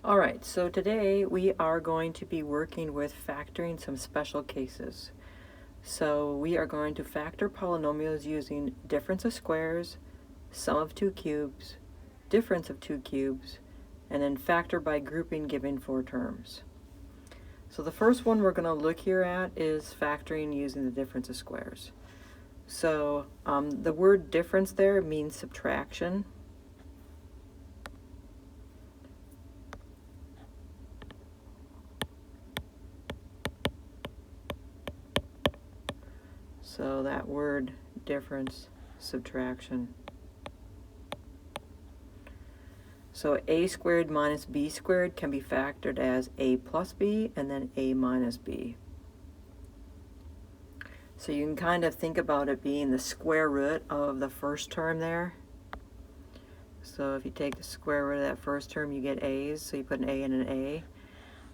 All right, so today we are going to be working with factoring some special cases. So we are going to factor polynomials using difference of squares, sum of two cubes, difference of two cubes, and then factor by grouping given four terms. So the first one we're going to look here at is factoring using the difference of squares. So the word difference there means subtraction. So that word difference, subtraction. So a squared minus b squared can be factored as a plus b and then a minus b. So you can kind of think about it being the square root of the first term there. So if you take the square root of that first term, you get a's, so you put an a and an a.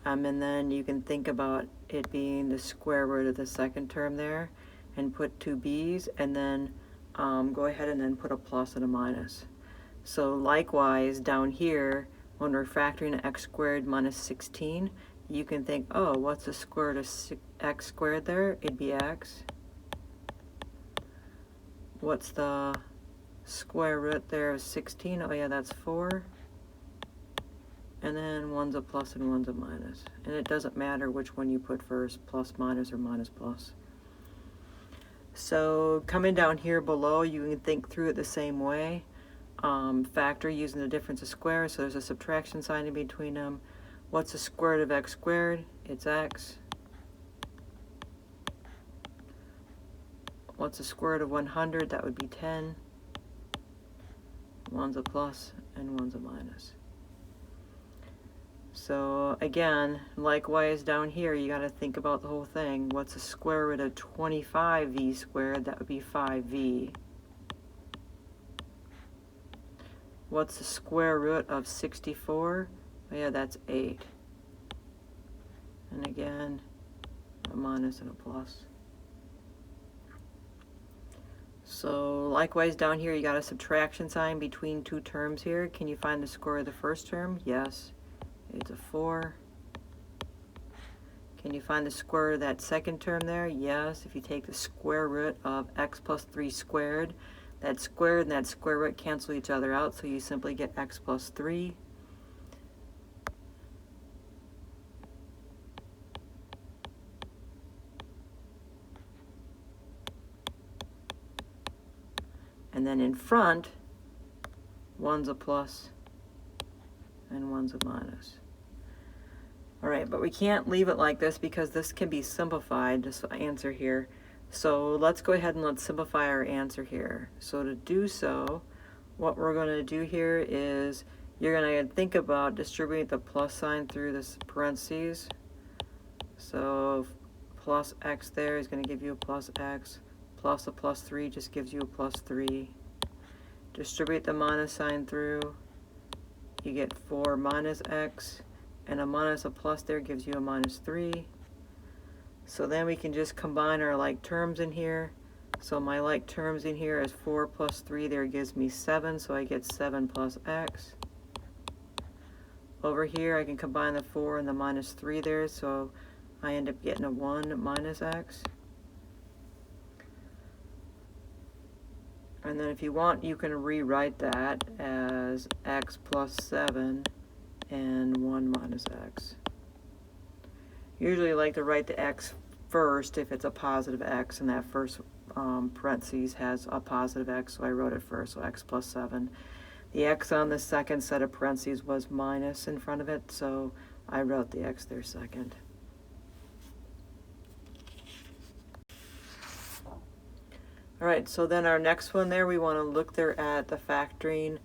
And then you can think about it being the square root of the second term there, and put two b's, and then go ahead and then put a plus and a minus. So likewise, down here, when we're factoring x squared minus 16, you can think, oh, what's the square root of x squared there? It'd be x. What's the square root there of 16? Oh yeah, that's 4. And then one's a plus and one's a minus. And it doesn't matter which one you put first, plus, minus, or minus, plus. So coming down here below, you can think through it the same way. Factor using the difference of squares, so there's a subtraction sign in between them. What's the square root of x squared? It's x. What's the square root of 100? That would be 10. One's a plus and one's a minus. So again, likewise down here, you got to think about the whole thing. What's the square root of 25v squared? That would be 5v. What's the square root of 64? Oh yeah, that's 8. And again, a minus and a plus. So likewise down here, you got a subtraction sign between two terms here. Can you find the square of the first term? Yes, it's a 4. Can you find the square root of that second term there? Yes, if you take the square root of x plus 3 squared, that squared and that square root cancel each other out, so you simply get x plus 3. And then in front, one's a plus and one's a minus. All right, but we can't leave it like this because this can be simplified, this answer here. So let's go ahead and let's simplify our answer here. So to do so, what we're going to do here is you're going to think about distributing the plus sign through this parentheses. So plus x there is going to give you a plus x, plus a plus 3 just gives you a plus 3. Distribute the minus sign through, you get 4 minus x, and a minus a plus there gives you a minus 3. So then we can just combine our like terms in here. So my like terms in here is 4 plus 3 there gives me 7, so I get 7 plus x. Over here I can combine the 4 and the minus 3 there, so I end up getting a 1 minus x. And then if you want, you can rewrite that as x plus 7 and 1 minus x. Usually I like to write the x first if it's a positive x, and that first parentheses has a positive x, so I wrote it first, so x plus 7. The x on the second set of parentheses was minus in front of it, so I wrote the x there second. All right, so then our next one there, we want to look there at the factoring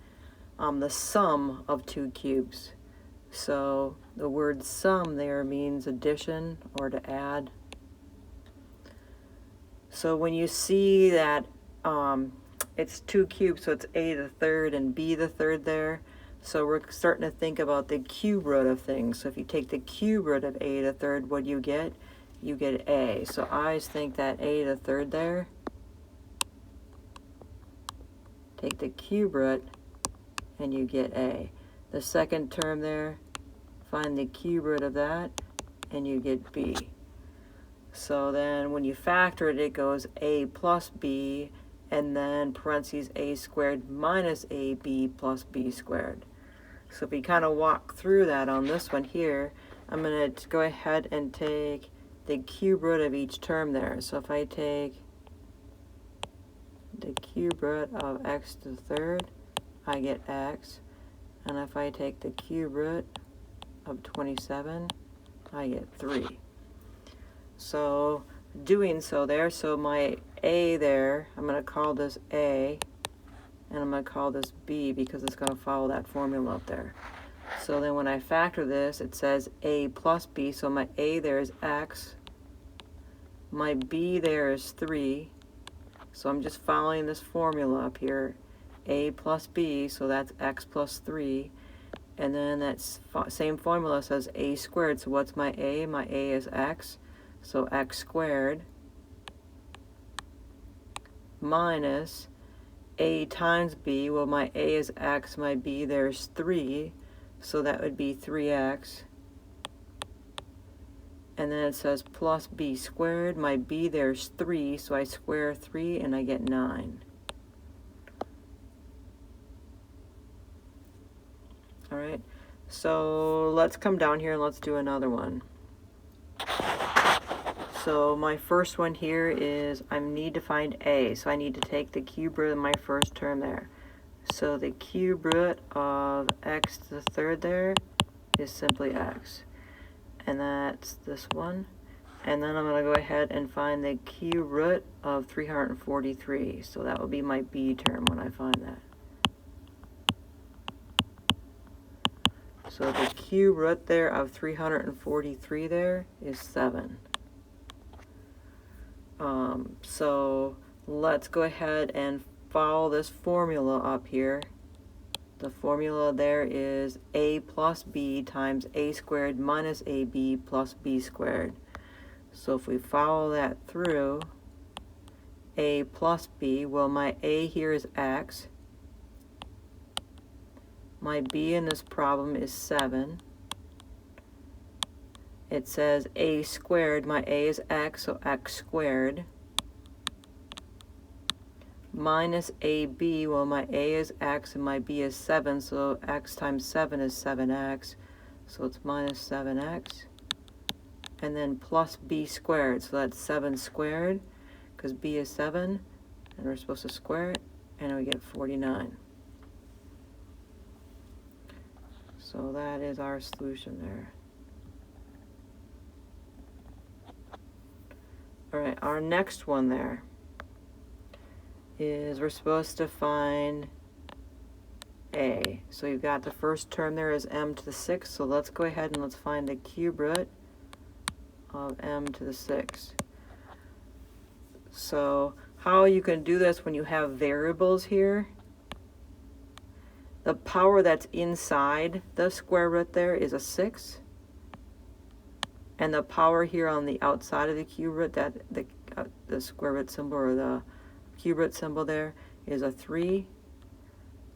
the sum of two cubes. So the word sum there means addition or to add. So when you see that it's 2 cubes, so it's a to the third and b to the third there. So we're starting to think about the cube root of things. So if you take the cube root of a to the third, what do you get? You get a. So I always think that a to the third there, take the cube root and you get a. The second term there, find the cube root of that, and you get b. So then when you factor it, it goes a plus b, and then parentheses a squared minus ab plus b squared. So if we kind of walk through that on this one here, I'm going to go ahead and take the cube root of each term there. So if I take the cube root of x to the third, I get x. And if I take the cube root of 27, I get 3. So doing so there, so my a there, I'm going to call this a, and I'm going to call this b because it's going to follow that formula up there. So then when I factor this, it says a plus b, so my a there is x, my b there is 3, so I'm just following this formula up here, a plus b, so that's x plus 3, and then that same formula says a squared, so what's my a? My a is x, so x squared minus a times b, well my a is x, my b there's 3, so that would be 3x, and then it says plus b squared, my b there's 3, so I square 3 and I get 9. Alright, so let's come down here and let's do another one. So my first one here is I need to find a, so I need to take the cube root of my first term there. So the cube root of x to the third there is simply x. And that's this one. And then I'm going to go ahead and find the cube root of 343. So that will be my b term when I find that. So the cube root there of 343 there is 7. So let's go ahead and follow this formula up here. The formula there is a plus b times a squared minus ab plus b squared. So if we follow that through, a plus b, well my a here is x. My b in this problem is 7. It says a squared, my a is x, so x squared, minus ab, well my a is x and my b is 7, so x times 7 is 7x, so it's minus 7x, and then plus b squared, so that's 7 squared, because b is 7, and we're supposed to square it, and we get 49. So that is our solution there. Alright, our next one there is we're supposed to find a. So you've got the first term there is m to the 6th, so let's go ahead and let's find the cube root of m to the 6th. So how you can do this when you have variables here, the power that's inside the square root there is a 6. And the power here on the outside of the cube root, that the square root symbol or the cube root symbol there is a 3.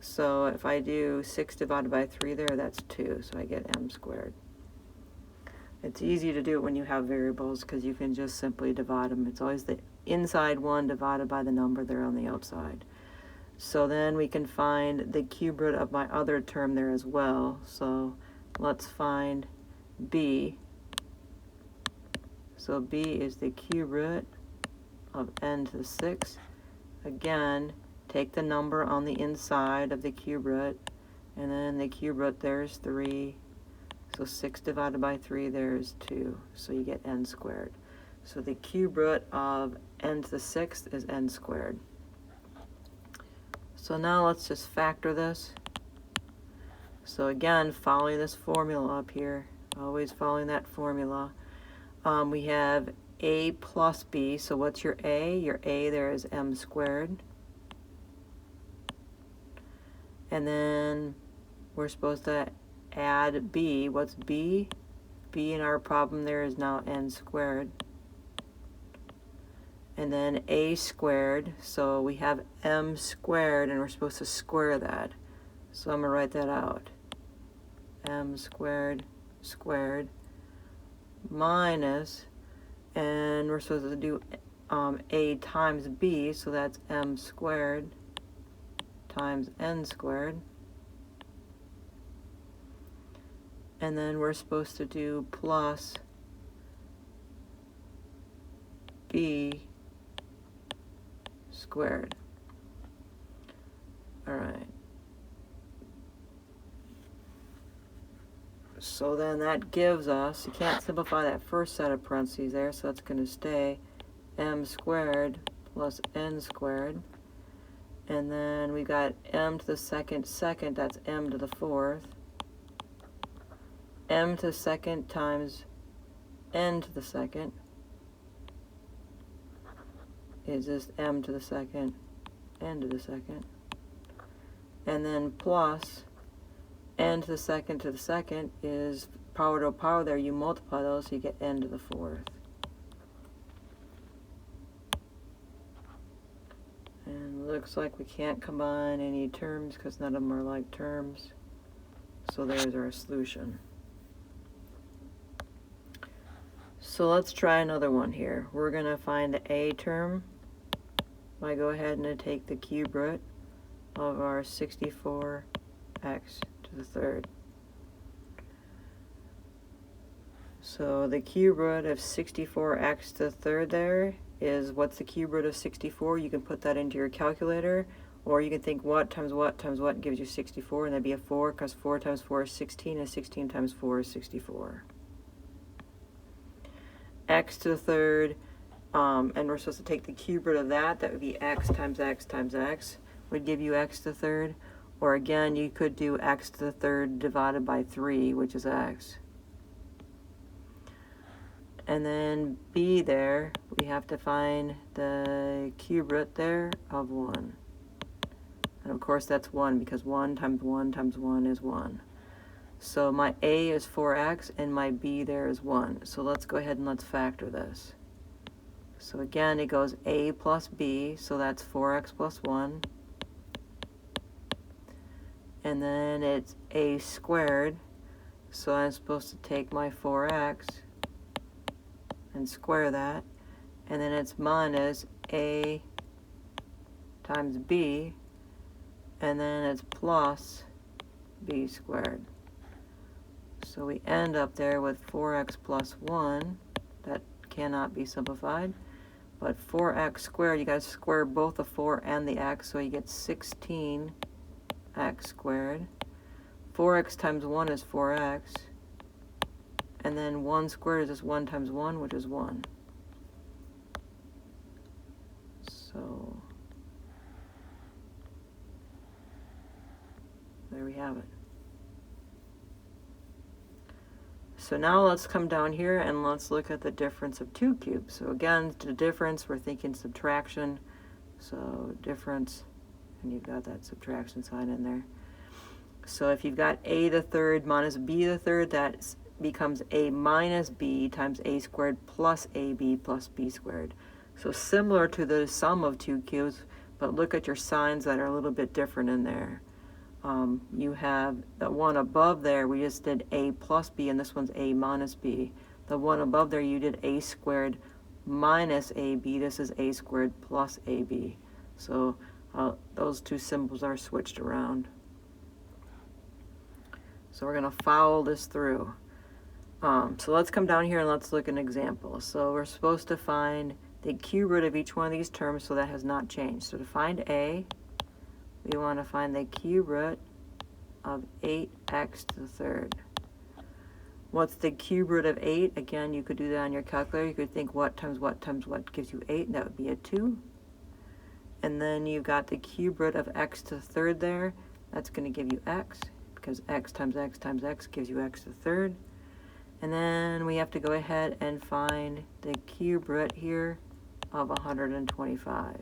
So if I do 6 divided by 3 there, that's 2. So I get m squared. It's easy to do it when you have variables because you can just simply divide them. It's always the inside one divided by the number there on the outside. So then we can find the cube root of my other term there as well. So let's find b. So b is the cube root of n to the 6th. Again, take the number on the inside of the cube root, and then the cube root there is 3. So 6 divided by 3 there is 2. So you get n squared. So the cube root of n to the 6th is n squared. So now let's just factor this. So again, following this formula up here, always following that formula. We have a plus b, so what's your a? Your a there is m squared. And then we're supposed to add b. What's b? b in our problem there is now n squared. And then a squared, so we have m squared, and we're supposed to square that. So I'm going to write that out. M squared squared minus, and we're supposed to do a times b, so that's m squared times n squared. And then we're supposed to do plus b squared. All right. So then that gives us, you can't simplify that first set of parentheses there, so that's going to stay m squared plus n squared. And then we got m to the second, that's m to the fourth. M to the second times n to the second is just m to the second, n to the second. And then plus n to the second is power to power there. You multiply those, so you get n to the fourth. And looks like we can't combine any terms because none of them are like terms. So there's our solution. So let's try another one here. We're going to find the a term by go ahead and take the cube root of our 64x to the third. So the cube root of 64x to the third there is, what's the cube root of 64? You can put that into your calculator, or you can think what times what times what gives you 64, and that'd be a 4, because 4 times 4 is 16, and 16 times 4 is 64. X to the third, and we're supposed to take the cube root of that. That would be x times x times x would give you x to the third. Or again, you could do x to the third divided by 3, which is x. And then b there, we have to find the cube root there of 1. And of course that's 1, because 1 times 1 times 1 is 1. So my a is 4x, and my b there is 1. So let's go ahead and let's factor this. So again, it goes a plus b, so that's 4x plus 1. And then it's a squared, so I'm supposed to take my 4x and square that. And then it's minus a times b, and then it's plus b squared. So we end up there with 4x plus 1. That cannot be simplified. But 4x squared, you guys square both the 4 and the x, so you get 16x squared. 4x times 1 is 4x. And then 1 squared is just 1 times 1, which is 1. So there we have it. So now let's come down here and let's look at the difference of 2 cubes. So again, the difference, we're thinking subtraction. So difference, and you've got that subtraction sign in there. So if you've got a to the third minus b to the third, that becomes a minus b times a squared plus ab plus b squared. So similar to the sum of 2 cubes, but look at your signs that are a little bit different in there. You have the one above there, we just did a plus b, and this one's a minus b. The one above there, you did a squared minus ab. This is a squared plus ab. So those two symbols are switched around. So we're going to follow this through. So let's come down here and let's look at an example. So we're supposed to find the cube root of each one of these terms, so that has not changed. So to find a, we want to find the cube root of 8x to the third. What's the cube root of 8? Again, you could do that on your calculator. You could think what times what times what gives you 8, and that would be a 2. And then you've got the cube root of x to the third there. That's going to give you x, because x times x times x gives you x to the third. And then we have to go ahead and find the cube root here of 125.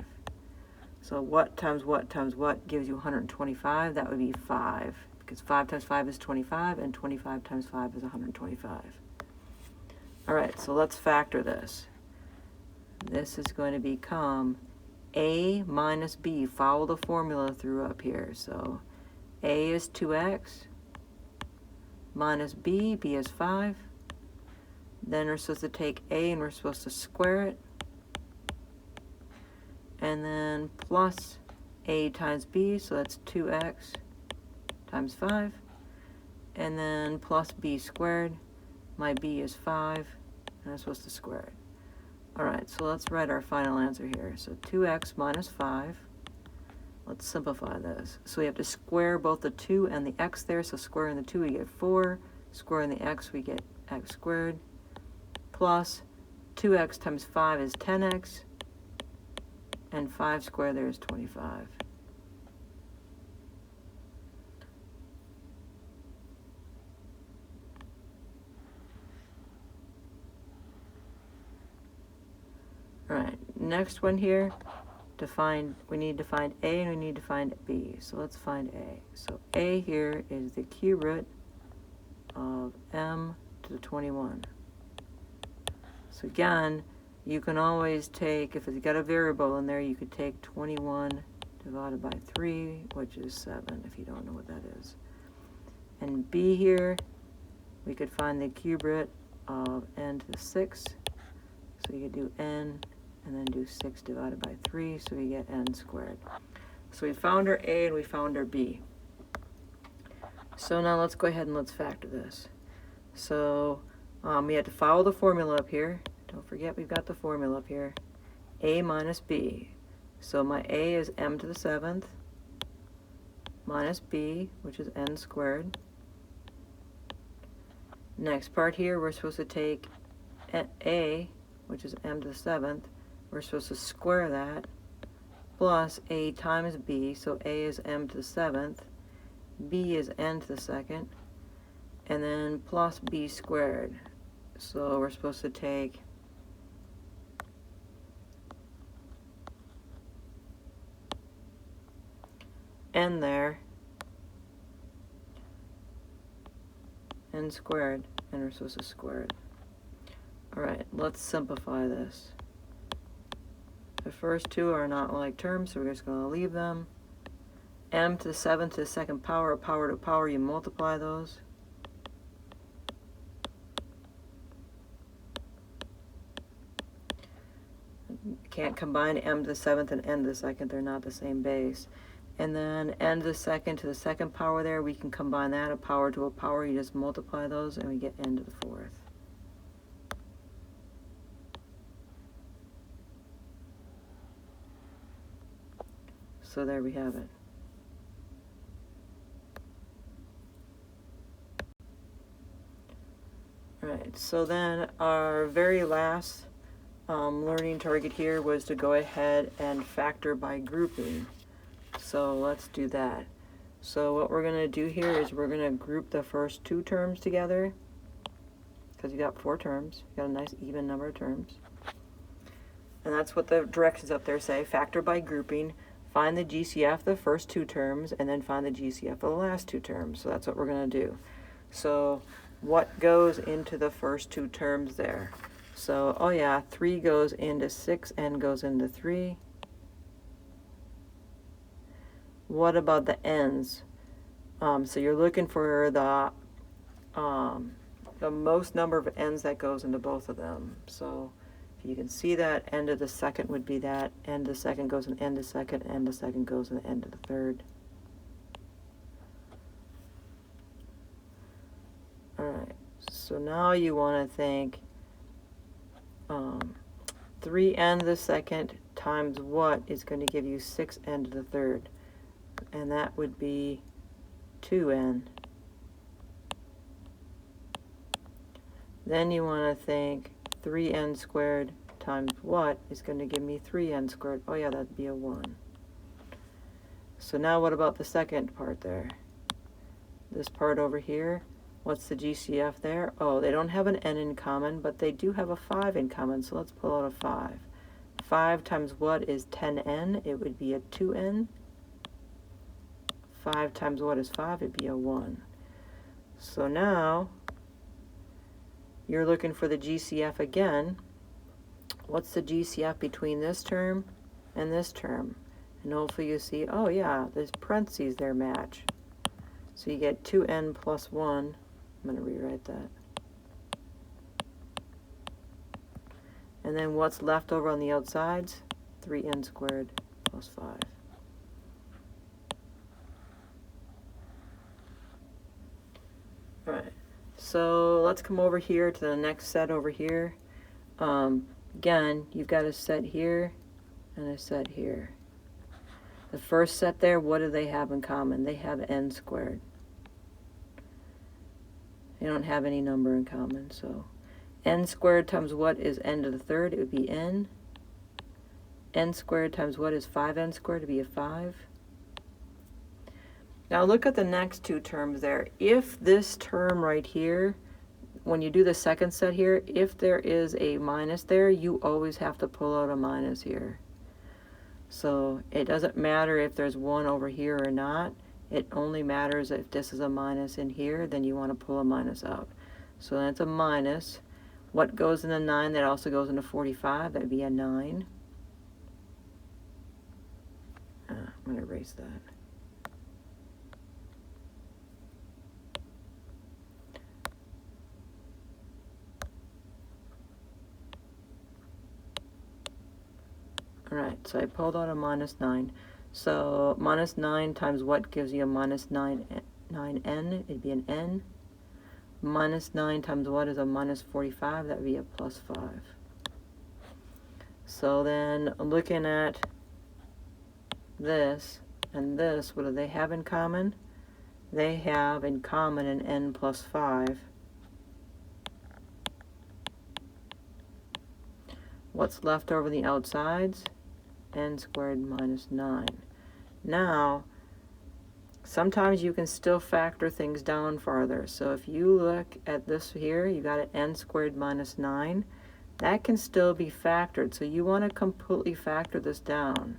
So what times what times what gives you 125? That would be 5, because 5 times 5 is 25, and 25 times 5 is 125. All right, so let's factor this. This is going to become a minus b. Follow the formula through up here. So a is 2x minus b, b is 5. Then we're supposed to take a and we're supposed to square it. And then plus a times b, so that's 2x times 5. And then plus b squared. My b is 5, and I'm supposed to square it. Alright, so let's write our final answer here. So 2x minus 5. Let's simplify this. So we have to square both the 2 and the x there. So squaring the 2 we get 4. Squaring the x we get x squared. Plus 2x times 5 is 10x. And 5 squared there is 25. Alright, next one here, we need to find a and we need to find b. So let's find a. So a here is the cube root of m to the 21. So again, you can always take, if it's got a variable in there, you could take 21 divided by 3, which is 7, if you don't know what that is. And b here, we could find the cube root of n to the 6. So you could do n and then do 6 divided by 3, so we get n squared. So we found our a and we found our b. So now let's go ahead and let's factor this. So we had to follow the formula up here. Don't forget we've got the formula up here. A minus b. So my a is m to the 7th minus b, which is n squared. Next part here, we're supposed to take a, which is m to the 7th. We're supposed to square that, plus a times b, so a is m to the 7th, b is n to the 2nd, and then plus b squared. So we're supposed to take n there, n squared, and we're supposed to square it. Alright, let's simplify this. The first two are not like terms, so we're just going to leave them. M to the 7th to the 2nd power, a power to power, you multiply those. You can't combine m to the 7th and n to the 2nd, they're not the same base. And then n to the 2nd to the 2nd power there, we can combine that, a power to a power, you just multiply those, and we get n to the 4th. So there we have it. Alright, so then our very last learning target here was to go ahead and factor by grouping. So let's do that. So what we're going to do here is we're going to group the first two terms together, because you got 4 terms. You got a nice even number of terms. And that's what the directions up there say, factor by grouping. Find the GCF of the first 2 terms, and then find the GCF of the last 2 terms. So that's what we're going to do. So what goes into the first 2 terms there? So, oh yeah, 3 goes into 6, n goes into 3. What about the n's? So you're looking for the most number of n's that goes into both of them. So you can see that n to the 2nd would be that, n to the 2nd goes in n to the 2nd, n to the 2nd goes in n to the 3rd. Alright, so now you want to think 3n to the 2nd times what is going to give you 6n to the 3rd? And that would be 2n. Then you want to think 3n squared times what is going to give me 3n squared? Oh yeah, that'd be a 1. So now what about the second part there? This part over here, what's the GCF there? Oh, they don't have an n in common, but they do have a 5 in common, so let's pull out a 5. 5 times what is 10n? It would be a 2n. 5 times what is 5? It'd be a 1. So now you're looking for the GCF again. What's the GCF between this term and this term? And hopefully you see, oh yeah, there's parentheses there match. So you get 2n plus 1 I'm going to rewrite that. And then what's left over on the outsides? 3n squared plus 5. All right, so let's come over here to the next set over here. Again, you've got a set here and a set here. The first set there, what do they have in common? They have n squared. They don't have any number in common, so n squared times what is n to the third? It would be n. N squared times what is 5n squared? It would be a 5. Now look at the next two terms there. If this term right here, when you do the second set here, if there is a minus there, you always have to pull out a minus here. So it doesn't matter if there's 1 over here or not. It only matters if this is a minus in here, then you want to pull a minus out. So that's a minus. What goes in the 9 that also goes into 45? That would be a 9. I'm going to erase that. Alright, so I pulled out a minus 9. So minus 9 times what gives you a minus 9n? It'd be an n. Minus 9 times what is a minus 45? That would be a plus 5. So then looking at this and this, what do they have in common? They have in common an n plus 5. What's left over the outsides? N squared minus 9. Now, sometimes you can still factor things down farther. So if you look at this here, you got an n squared minus 9. That can still be factored. So you want to completely factor this down.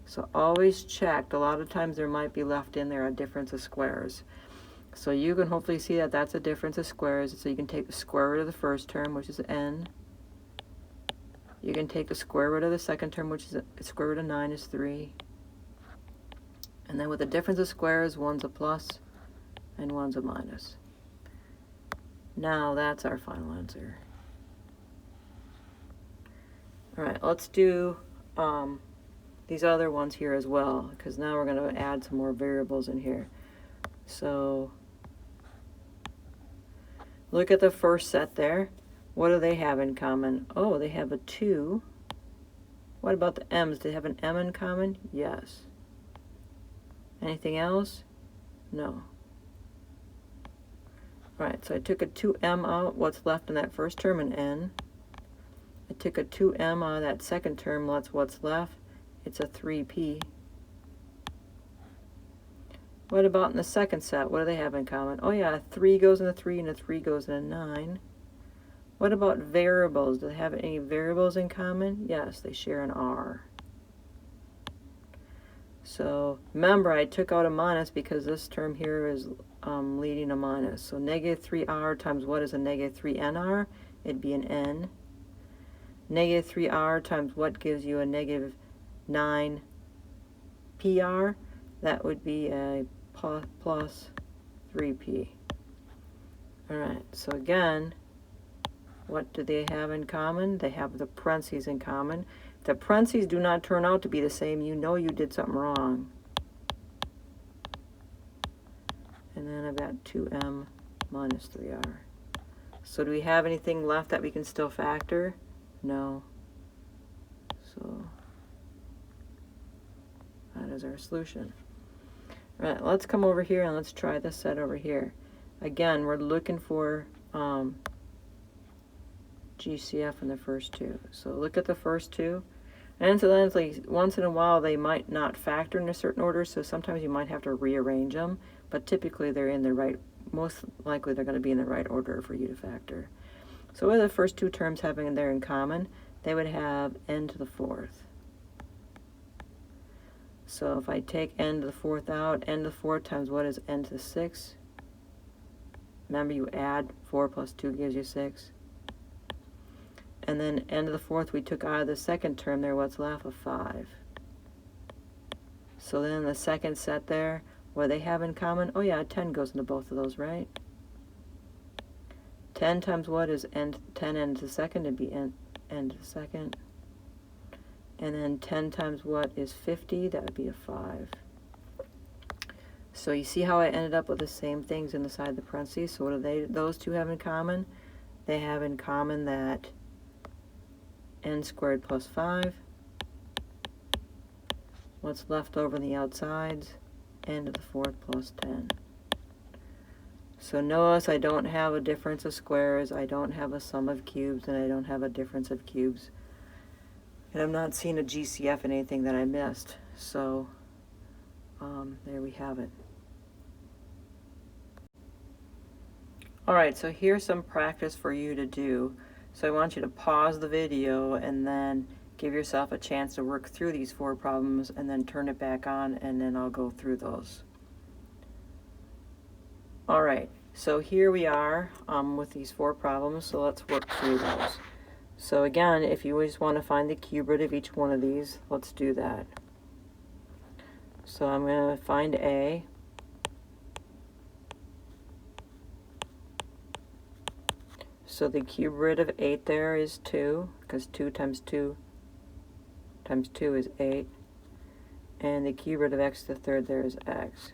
So always check. A lot of times there might be left in there a difference of squares. So you can hopefully see that that's a difference of squares. So you can take the square root of the first term, which is n. You can take the square root of the second term, which is the square root of 9 is 3. And then with the difference of squares, one's a plus and one's a minus. Now that's our final answer. All right, let's do these other ones here as well, because now we're going to add some more variables in here. So look at the first set there. What do they have in common? Oh, they have a 2. What about the m's? Do they have an m in common? Yes. Anything else? No. Alright, so I took a 2m out. What's left in that first term? An n. I took a 2m out of that second term. That's what's left. It's a 3p. What about in the second set? What do they have in common? Oh yeah, a 3 goes into 3 and a 3 goes into 9. What about variables? Do they have any variables in common? Yes, they share an r. So remember, I took out a minus because this term here is leading a minus. So negative 3r times what is a negative 3nr? It'd be an n. Negative 3r times what gives you a negative 9pr? That would be a plus 3p. Alright, so again, what do they have in common? They have the parentheses in common. If the parentheses do not turn out to be the same, you know you did something wrong. And then I've got 2m minus 3r. So do we have anything left that we can still factor? No. So that is our solution. All right, let's come over here and let's try this set over here. Again, we're looking for GCF in the first two. So look at the first two. And incidentally, once in a while they might not factor in a certain order, so sometimes you might have to rearrange them, but typically they're in the right, most likely they're going to be in the right order for you to factor. So what are the first two terms having there in common? They would have n to the fourth. So if I take n to the fourth out, n to the fourth times what is n to the sixth? Remember, you add 4 plus 2 gives you 6. And then n to the fourth we took out of the second term there, what's left? A 5. So then the second set there, what do they have in common? Oh yeah, 10 goes into both of those, right? 10 times what is 10 n to the second? It'd be n to the second. And then 10 times what is 50? That would be a 5. So you see how I ended up with the same things inside the parentheses? So what do those two have in common? They have in common that n squared plus 5. What's left over on the outsides? N to the 4th plus 10. So notice I don't have a difference of squares, I don't have a sum of cubes, and I don't have a difference of cubes. And I'm not seeing a GCF in anything that I missed. So there we have it. Alright, so here's some practice for you to do. So I want you to pause the video and then give yourself a chance to work through these 4 problems and then turn it back on, and then I'll go through those. Alright, so here we are with these 4 problems, so let's work through those. So again, if you just want to find the cube root of each one of these, let's do that. So I'm going to find A. So the cube root of 8 there is 2, because 2 times 2 times 2 is 8. And the cube root of x to the third there is x.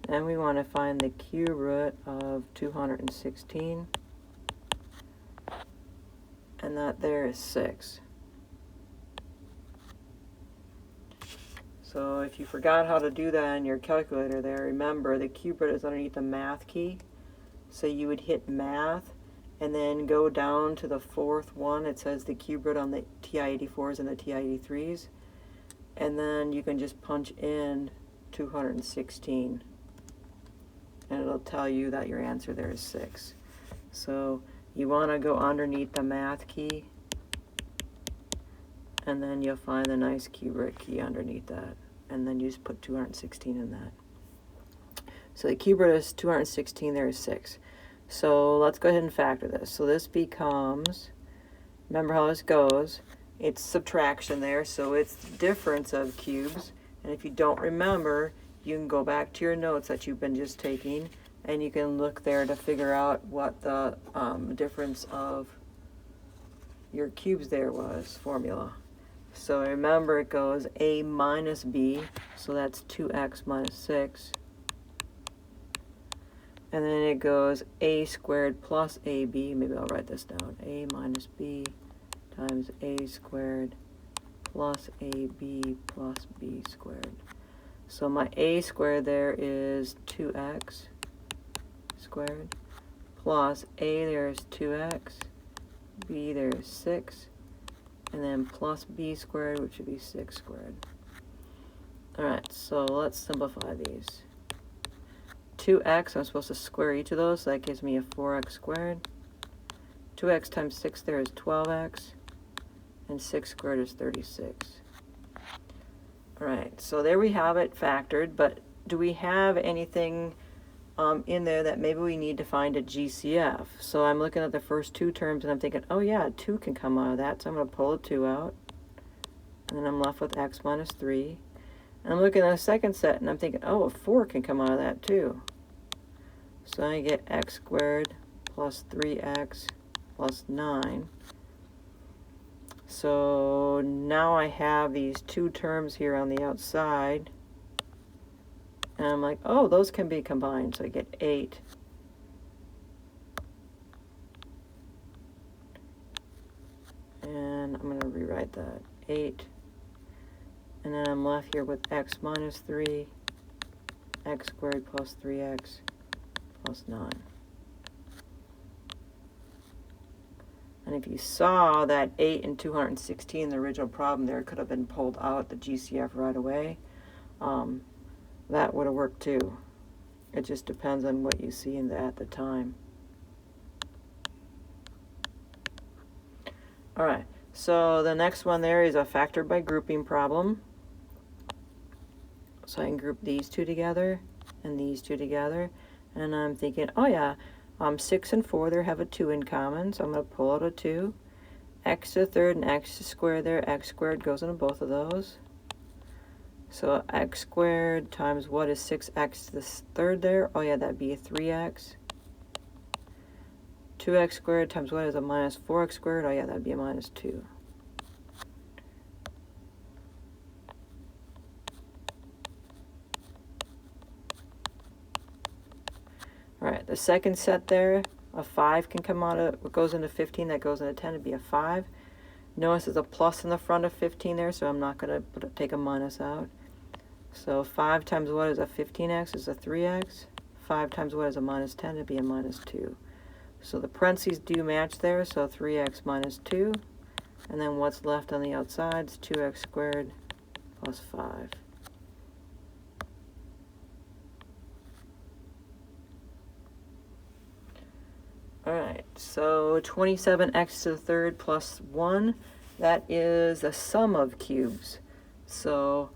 Then we want to find the cube root of 216. And that there is 6. So if you forgot how to do that in your calculator there, remember the cube root is underneath the math key. So you would hit math and then go down to the 4th one. It says the cube root on the TI-84s and the TI-83s. And then you can just punch in 216. And it'll tell you that your answer there is 6. So you want to go underneath the math key, and then you'll find the nice cube root key underneath that, and then you just put 216 in that. So the cube root is 216, there is 6. So let's go ahead and factor this. So this becomes, remember how this goes, it's subtraction there, so it's the difference of cubes. And if you don't remember, you can go back to your notes that you've been just taking, and you can look there to figure out what the difference of your cubes there was, formula. So remember it goes a minus b, so that's 2x minus 6. And then it goes a squared plus ab, maybe I'll write this down, a minus b times a squared plus ab plus b squared. So my a squared there is 2x squared, plus a there is 2x, b there is 6, and then plus b squared, which would be 6 squared. Alright, so let's simplify these. 2x, I'm supposed to square each of those, so that gives me a 4x squared. 2x times 6 there is 12x, and 6 squared is 36. Alright, so there we have it factored, but do we have anything in there that maybe we need to find a GCF? So I'm looking at the first 2 terms and I'm thinking, oh yeah, 2 can come out of that, so I'm going to pull a 2 out. And then I'm left with x minus 3. And I'm looking at the second set and I'm thinking, oh, a 4 can come out of that too. So I get x squared plus 3x plus 9. So now I have these 2 terms here on the outside. And I'm like, oh, those can be combined. So I get 8. And I'm going to rewrite that. 8. And then I'm left here with x minus 3, x squared plus 3x plus 9. And if you saw that 8 and 216, the original problem there, could have been pulled out the GCF right away, that would have worked too. It just depends on what you see at the time. Alright, so the next one there is a factor by grouping problem. So I can group these 2 together and these 2 together. And I'm thinking, oh yeah, 6 and 4 there have a 2 in common, so I'm going to pull out a 2. X to the third and x to the squared there, x squared goes into both of those. So x squared times what is 6x to the third there? Oh yeah, that'd be a 3x. 2x squared times what is a minus 4x squared? Oh yeah, that'd be a minus 2. All right, the second set there, a 5 can come out of what goes into 15, that goes into 10, it'd be a 5. Notice there's a plus in the front of 15 there, so I'm not going to take a minus out. So 5 times what is a 15x is a 3x. 5 times what is a minus 10? It'd be a minus 2. So the parentheses do match there, so 3x minus 2. And then what's left on the outside is 2x squared plus 5. Alright, so 27x to the third plus 1, that is the sum of cubes. So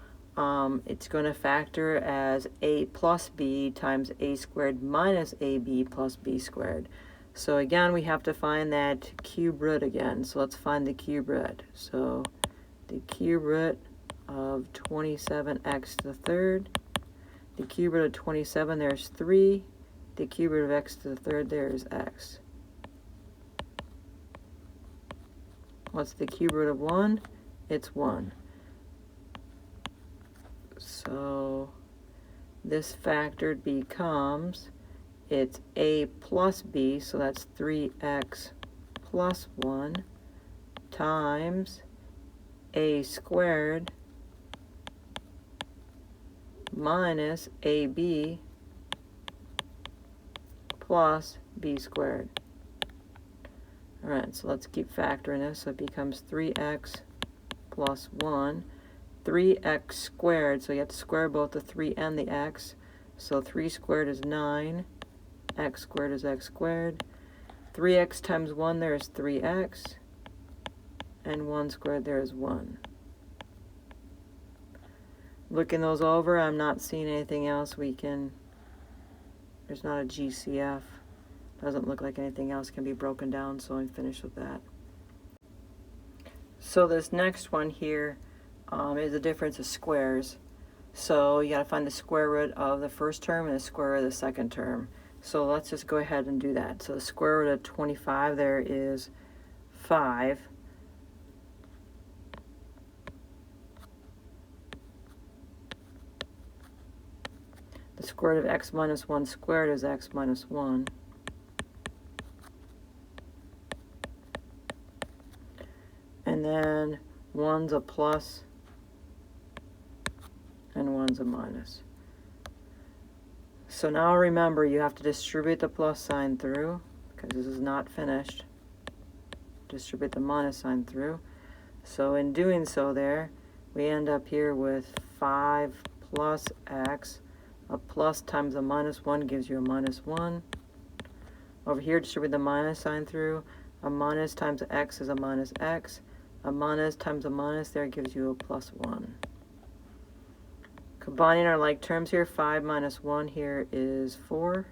it's going to factor as a plus b times a squared minus ab plus b squared. So again, we have to find that cube root again. So let's find the cube root. So the cube root of 27x to the third. The cube root of 27, there's 3. The cube root of x to the third, there is x. What's the cube root of 1? It's 1. So this factored becomes, it's a plus b, so that's 3x plus 1 times a squared minus ab plus b squared. Alright, so let's keep factoring this. So it becomes 3x plus 1. 3x squared, so you have to square both the 3 and the x. So 3 squared is 9. X squared is x squared. 3x times 1 there is 3x. And 1 squared there is 1. Looking those over, I'm not seeing anything else we can, there's not a GCF. Doesn't look like anything else can be broken down, so I'm finished with that. So this next one here is the difference of squares. So you got to find the square root of the first term and the square root of the second term. So let's just go ahead and do that. So the square root of 25 there is 5. The square root of x minus 1 squared is x minus 1. And then 1's a plus and 1's a minus. So now remember, you have to distribute the plus sign through, because this is not finished. Distribute the minus sign through. So in doing so there, we end up here with 5 plus x. A plus times a minus 1 gives you a minus 1. Over here, distribute the minus sign through. A minus times x is a minus x. A minus times a minus there gives you a plus 1. Combining our like terms here, 5 minus 1 here is 4.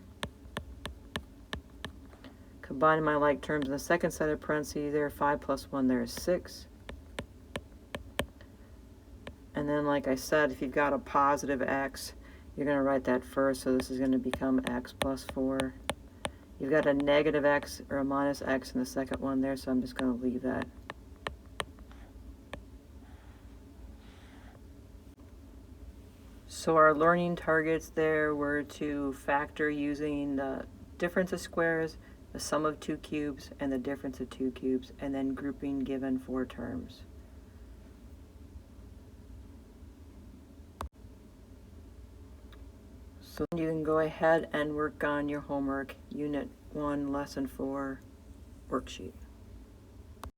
Combining my like terms in the second set of parentheses there, 5 plus 1 there is 6. And then like I said, if you've got a positive x, you're going to write that first, so this is going to become x plus 4. You've got a negative x or a minus x in the second one there, so I'm just going to leave that. So our learning targets there were to factor using the difference of squares, the sum of two cubes, and the difference of two cubes, and then grouping given 4 terms. So you can go ahead and work on your homework, Unit 1, Lesson 4 worksheet.